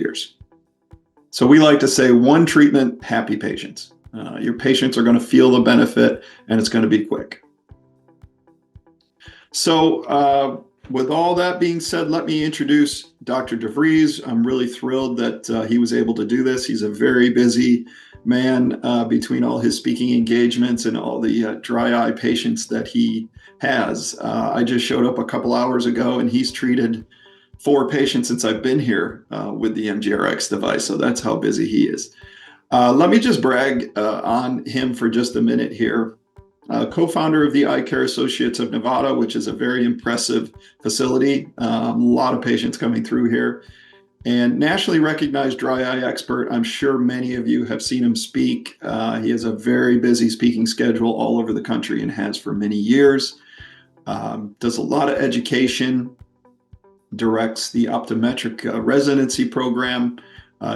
years. So we like to say one treatment, happy patients. Your patients are going to feel the benefit, and it's going to be quick. So with all that being said, let me introduce Dr. Devries. I'm really thrilled that he was able to do this. He's a very busy man between all his speaking engagements and all the dry eye patients that he has. I just showed up a couple hours ago, and he's treated 4 patients since I've been here with the MGrx device. So that's how busy he is. Let me just brag on him for just a minute here. Co-founder of the Eye Care Associates of Nevada, which is a very impressive facility. A lot of patients coming through here. And nationally recognized dry eye expert. I'm sure many of you have seen him speak. He has a very busy speaking schedule all over the country and has for many years. Does a lot of education, directs the optometric residency program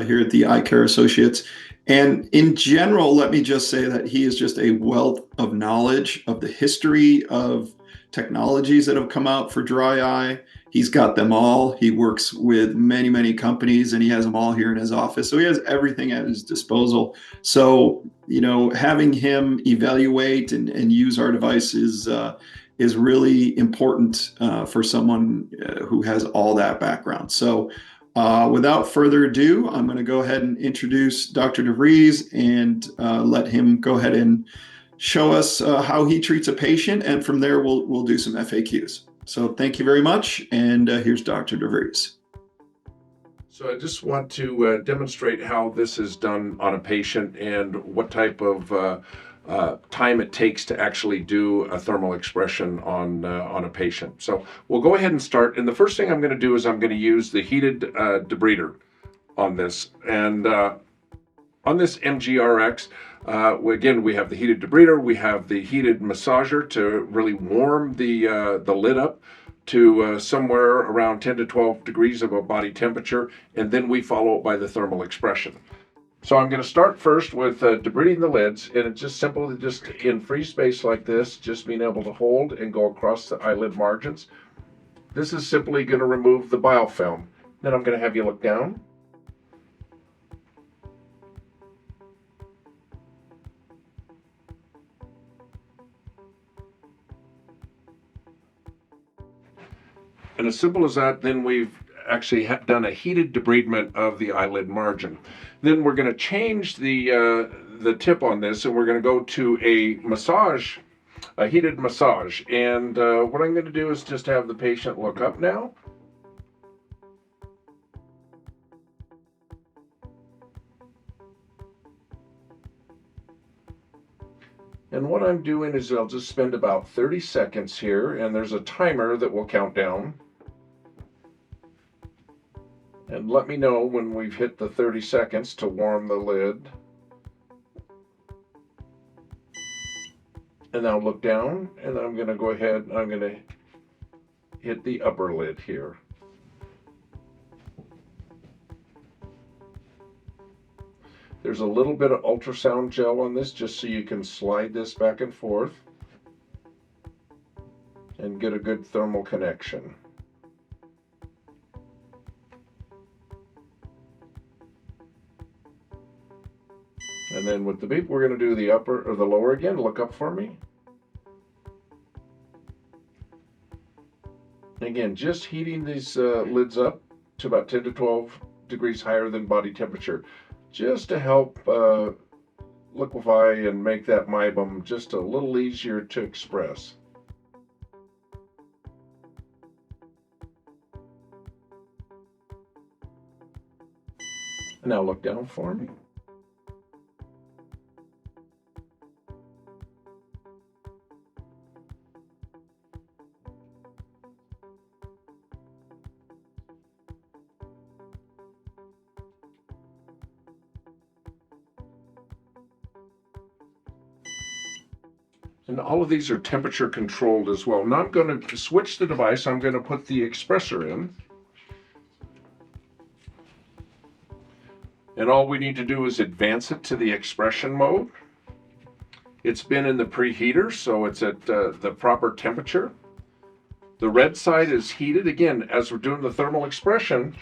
here at the Eye Care Associates. And in general, let me just say that he is just a wealth of knowledge of the history of technologies that have come out for dry eye. He's got them all. He works with many, many companies, and he has them all here in his office. So he has everything at his disposal. So, having him evaluate and use our devices is really important for someone who has all that background. So without further ado, I'm going to go ahead and introduce Dr. Devries and let him go ahead and show us how he treats a patient. And from there, we'll do some FAQs. So thank you very much. And here's Dr. Devries. So I just want to demonstrate how this is done on a patient and what type of time it takes to actually do a thermal expression on a patient. So we'll go ahead and start. And the first thing I'm going to do is I'm going to use the heated debrider on this. And on this MGrx, again, we have the heated debrider, we have the heated massager to really warm the lid up to somewhere around 10 to 12 degrees of a body temperature, and then we follow it by the thermal expression. So I'm going to start first with debriding the lids, and it's just simple, just in free space like this, just being able to hold and go across the eyelid margins. This is simply going to remove the biofilm. Then I'm going to have you look down. And as simple as that, then we've actually done a heated debridement of the eyelid margin. Then we're going to change the tip on this, and we're going to go to a heated massage. And what I'm going to do is just have the patient look up now. And what I'm doing is I'll just spend about 30 seconds here, and there's a timer that will count down. And let me know when we've hit the 30 seconds to warm the lid. And now look down, and I'm going to go ahead and I'm going to hit the upper lid here. There's a little bit of ultrasound gel on this just so you can slide this back and forth and get a good thermal connection. And then with the beep, we're going to do the upper or the lower again. Look up for me. Again, just heating these lids up to about 10 to 12 degrees higher than body temperature, just to help liquefy and make that meibum just a little easier to express. And now look down for me. And all of these are temperature controlled as well. Now I'm going to switch the device. I'm going to put the expressor in. And all we need to do is advance it to the expression mode. It's been in the preheater, so it's at the proper temperature. The red side is heated. Again, as we're doing the thermal expression,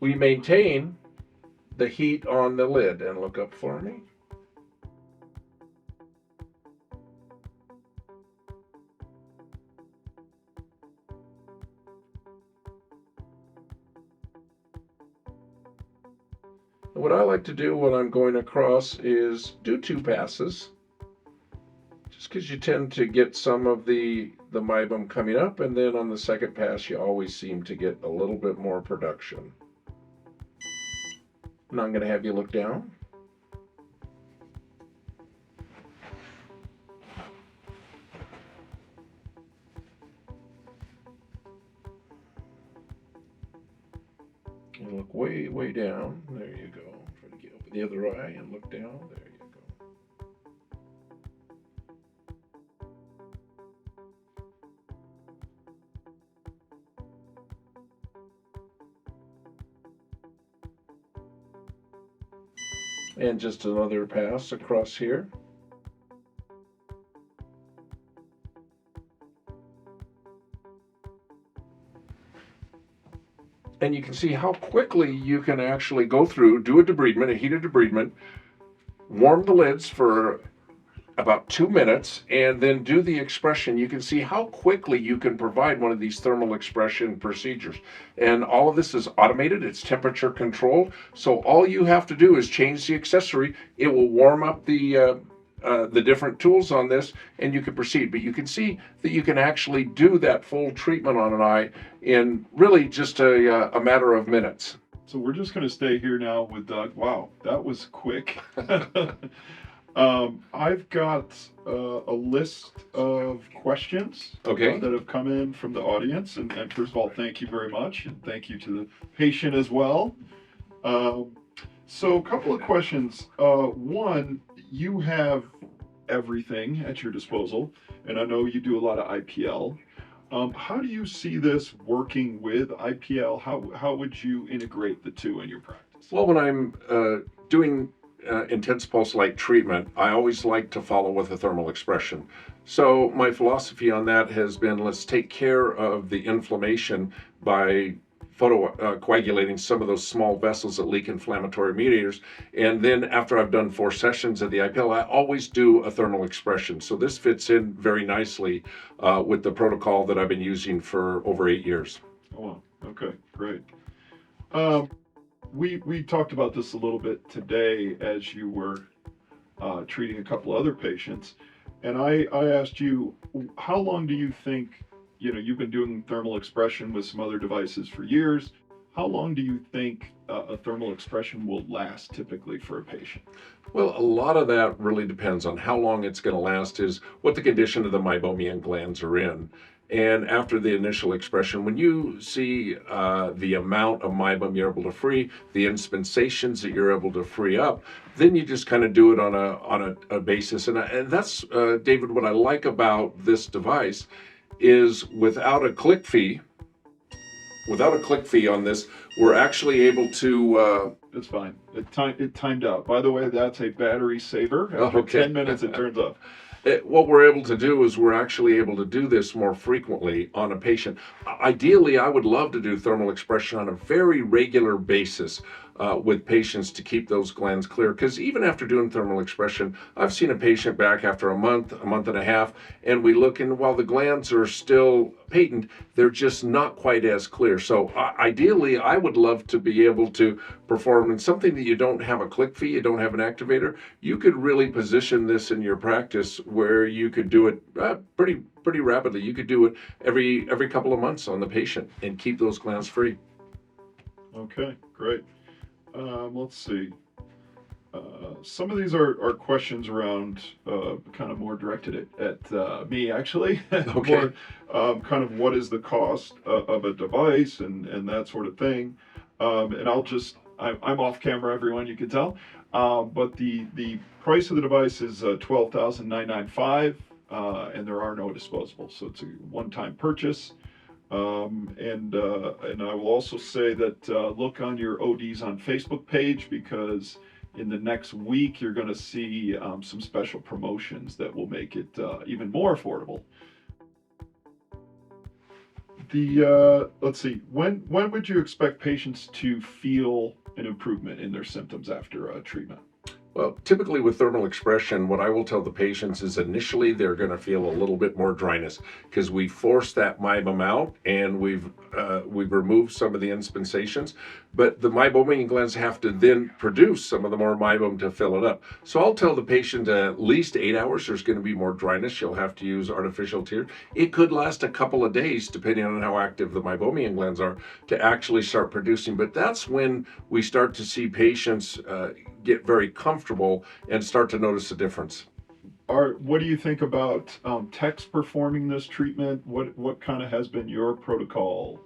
We maintain the heat on the lid, and look up for me. What I like to do when I'm going across is do 2 passes, just because you tend to get some of the meibum coming up, and then on the second pass you always seem to get a little bit more production. Now I'm going to have you look down. And look way, way down. There you go. Try to get over the other eye and look down. There you go. And just another pass across here. And you can see how quickly you can actually go through, do a debridement, a heated debridement, warm the lids for about 2 minutes, and then do the expression. You can see how quickly you can provide one of these thermal expression procedures. And all of this is automated, it's temperature controlled. So all you have to do is change the accessory. It will warm up the different tools on this, and you can proceed. But you can see that you can actually do that full treatment on an eye in really just a matter of minutes. So we're just going to stay here now with Doug. Wow, that was quick. I've got a list of questions Okay. that have come in from the audience. And first of all, thank you very much. And thank you to the patient as well. So a couple of questions. One, you have everything at your disposal. And I know you do a lot of IPL. How do you see this working with IPL? How would you integrate the two in your practice? Well, when I'm doing intense pulse light treatment, I always like to follow with a thermal expression. So my philosophy on that has been, let's take care of the inflammation by coagulating some of those small vessels that leak inflammatory mediators. And then after I've done 4 sessions of the IPL, I always do a thermal expression. So this fits in very nicely with the protocol that I've been using for over 8 years. Oh, wow. Okay, great. We talked about this a little bit today as you were treating a couple other patients, and I asked you, how long do you think, you've been doing thermal expression with some other devices for years. How long do you think a thermal expression will last typically for a patient? Well, a lot of that really depends on how long it's going to last, is what the condition of the meibomian glands are in. And after the initial expression, when you see the amount of meibum you're able to free, the inspensations that you're able to free up, then you just kind of do it on a basis. And that's, David, what I like about this device is without a click fee on this, we're actually able to... It's fine. It timed out. By the way, that's a battery saver. After Okay. 10 minutes, it turns off. What we're able to do is we're actually able to do this more frequently on a patient. Ideally, I would love to do thermal expression on a very regular basis with patients to keep those glands clear. Because even after doing thermal expression, I've seen a patient back after a month and a half, and we look, and while the glands are still patent, they're just not quite as clear. So ideally, I would love to be able to perform in something that you don't have a click fee, you don't have an activator. You could really position this in your practice where you could do it pretty rapidly. You could do it every couple of months on the patient and keep those glands free. Okay, great. Let's see. Some of these are questions around kind of more directed at me, actually. Okay. More, kind of what is the cost of a device and that sort of thing. And I'm off camera, everyone, you can tell. But the price of the device is $12,995, and there are no disposables. So it's a one-time purchase. And I will also say that look on your ODs on Facebook page, because in the next week you're going to see some special promotions that will make it even more affordable. Let's see, when would you expect patients to feel an improvement in their symptoms after treatment? Well, typically with thermal expression, what I will tell the patients is initially they're going to feel a little bit more dryness because we force that meibum out and we've removed some of the inspensations, but the meibomian glands have to then produce some of the more meibum to fill it up. So I'll tell the patient at least 8 hours there's going to be more dryness. You'll have to use artificial tears. It could last a couple of days depending on how active the meibomian glands are to actually start producing, but that's when we start to see patients get very comfortable and start to notice a difference. What do you think about techs performing this treatment? What kind of has been your protocol,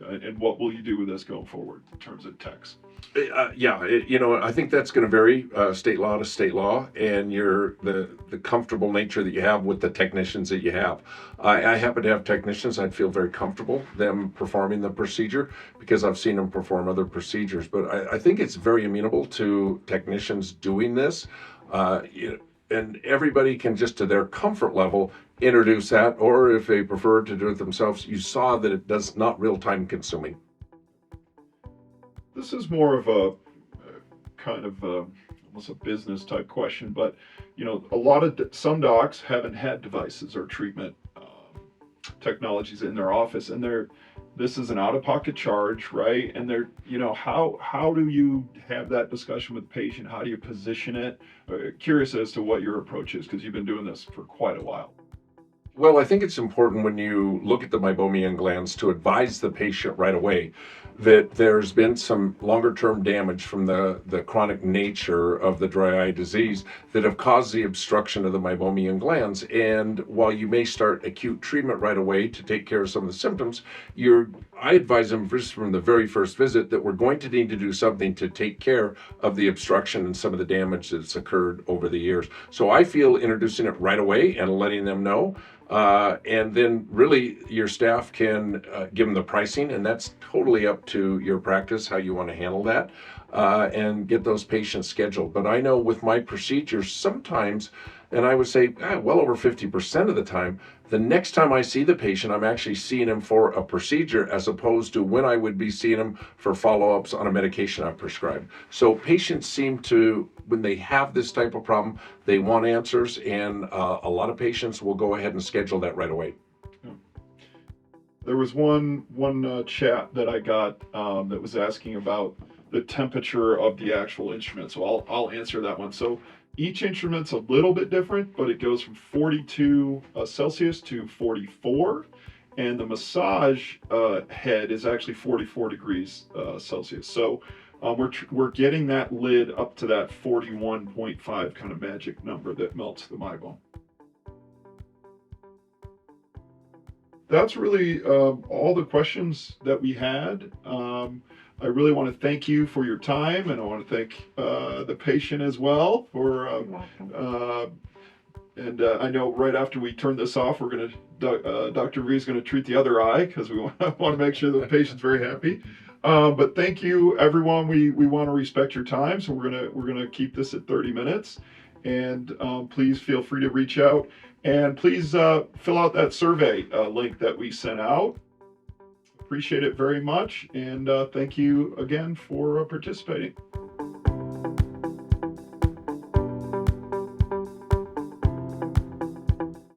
and what will you do with this going forward in terms of techs? I think that's going to vary state law to state law, and the comfortable nature that you have with the technicians that you have. I happen to have technicians I'd feel very comfortable them performing the procedure because I've seen them perform other procedures. But I think it's very amenable to technicians doing this, and everybody can just to their comfort level introduce that, or if they prefer to do it themselves, you saw that it does not real time consuming. This is more of a kind of almost a business type question, but some docs haven't had devices or treatment technologies in their office, and this is an out-of-pocket charge, right? And how do you have that discussion with the patient? How do you position it? Curious as to what your approach is because you've been doing this for quite a while. Well, I think it's important when you look at the meibomian glands to advise the patient right away that there's been some longer term damage from the chronic nature of the dry eye disease that have caused the obstruction of the meibomian glands. And while you may start acute treatment right away to take care of some of the symptoms, I advise them just from the very first visit that we're going to need to do something to take care of the obstruction and some of the damage that's occurred over the years. So I feel introducing it right away and letting them know. And then really your staff can give them the pricing, and that's totally up to your practice, how you want to handle that, and get those patients scheduled. But I know with my procedures, sometimes, and I would say well over 50% of the time, the next time I see the patient, I'm actually seeing him for a procedure as opposed to when I would be seeing him for follow-ups on a medication I've prescribed. So patients seem to, when they have this type of problem, they want answers, and a lot of patients will go ahead and schedule that right away. There was one chat that I got that was asking about the temperature of the actual instrument. So I'll answer that one. So each instrument's a little bit different, but it goes from 42 Celsius to 44, and the massage head is actually 44 degrees Celsius. So we're getting that lid up to that 41.5 kind of magic number that melts the meibum. That's really all the questions that we had. I really want to thank you for your time, and I want to thank the patient as well for. I know right after we turn this off, we're going to Dr. V is going to treat the other eye because we want to make sure the patient's very happy. But thank you, everyone. We want to respect your time, so we're gonna keep this at 30 minutes. And please feel free to reach out, and please fill out that survey link that we sent out. Appreciate it very much, and thank you again for participating.